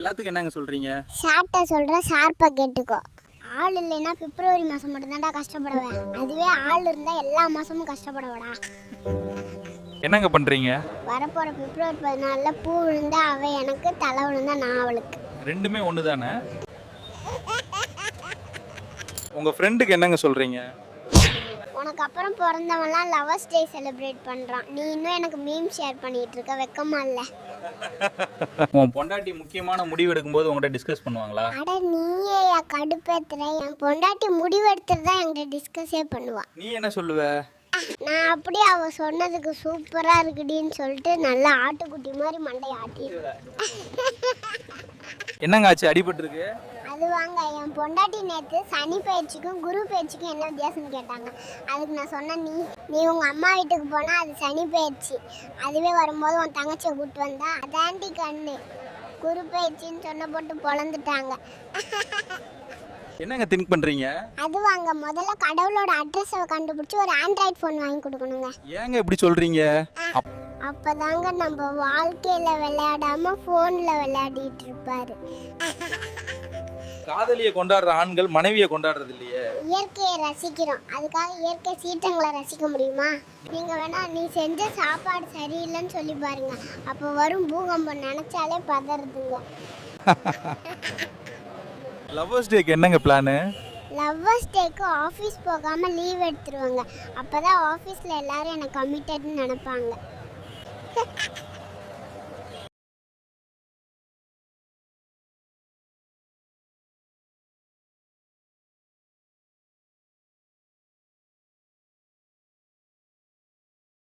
எல்லாத்துக்கும் என்னங்க சொல்றீங்க? ஷார்ட்டா சொல்கிறேன், ஷார்ப்பாக கேட்டுக்கோ. ஆள் இல்லைன்னா பிப்ரவரி மாதம் மட்டும்தான்டா கஷ்டப்படுவேன். அதுவே ஆள் இருந்தால் எல்லா மாதமும் கஷ்டப்படுவேடா. என்னங்க பண்றீங்க? வரப்போகிற பிப்ரவரி 14 பூ விழுந்தா அவள் எனக்கு, தலை விழுந்தா நான் அவளுக்கு. ரெண்டுமே ஒன்று தானே? உங்கள் ஃப்ரெண்டுக்கு என்னங்க சொல்கிறீங்க? உனக்கு அப்புறம் பிறந்தவன்லாம் லவர்ஸ் டே செலிப்ரேட் பண்ணுறான். நீ இன்னும் எனக்கு மீம் ஷேர் பண்ணிகிட்டு இருக்க, வெக்கமா இல்லை? உன் பொண்டாட்டி முக்கியமான முடிவு எடுக்கும்போது உங்கள்கிட்ட டிஸ்கஸ் பண்ணுவாங்களா? அட நீயே கடுப்பேத்துற. என் பொண்டாட்டி முடிவெடுத்துட்டு தான் என்கிட்ட டிஸ்கஸே பண்ணுவான். நீ என்ன சொல்லுவ? நான் அப்படியே அவள் சொன்னதுக்கு சூப்பராக இருக்குடின்னு சொல்லிட்டு நல்லா ஆட்டுக்குட்டி மாதிரி மண்டை ஆட்டிடுவேன். என்னங்க ஆச்சு, அடிபட்டுருக்கு? அது வாங்க, என் பொண்டாட்டி நேற்று சனி பயிற்சிக்கும் குரு பயிற்சிக்கும் என்ன வித்தியாசம்னு கேட்டாங்க. அதுக்கு நான் சொன்னேன், நீ உங்கள் அம்மா வீட்டுக்கு போனால் அது சனி பயிற்சி, அதுவே வரும்போது உன் தங்கச்சியை கூப்பிட்டு வந்தா அதாண்டி கண்ணு. குரு பயிற்சின்னு சொன்ன போட்டு பொழந்துட்டாங்க. என்னங்க திங்க் பண்ணுறீங்க? அது வாங்க, முதல்ல கடவுளோட அட்ரஸை கண்டுபிடிச்சி ஒரு ஆண்ட்ராய்ட் ஃபோன் வாங்கி கொடுக்கணுங்க. ஏங்க இப்படி சொல்கிறீங்க? அப்போதாங்க நம்ம வாழ்க்கையில் விளையாடாமல் ஃபோனில் விளையாடிட்டு இருப்பாரு. காதலியை கொண்டாடுற ஆண்கள் மனைவியை கொண்டாடுறது இல்லையே. இயற்கையை ரசிக்கிறோம், அதுக்காக இயற்கை சீற்றங்களை ரசிக்க முடியுமா? நீங்கள் வேணா நீ செஞ்ச சாப்பாடு சரியில்லைன்னு சொல்லி பாருங்க, அப்போ வரும் பூகம்பம் நினச்சாலே பதறதுங்க. லவ்வர்ஸ் டேக்கு என்னங்க பிளானு? லவ்வர்ஸ் டேக்கு ஆஃபீஸ் போகாமல் லீவ் எடுத்துருவாங்க. அப்போ தான் ஆஃபீஸில் எல்லோரும் எனக்கு கமிட்டட்னு நினைப்பாங்க.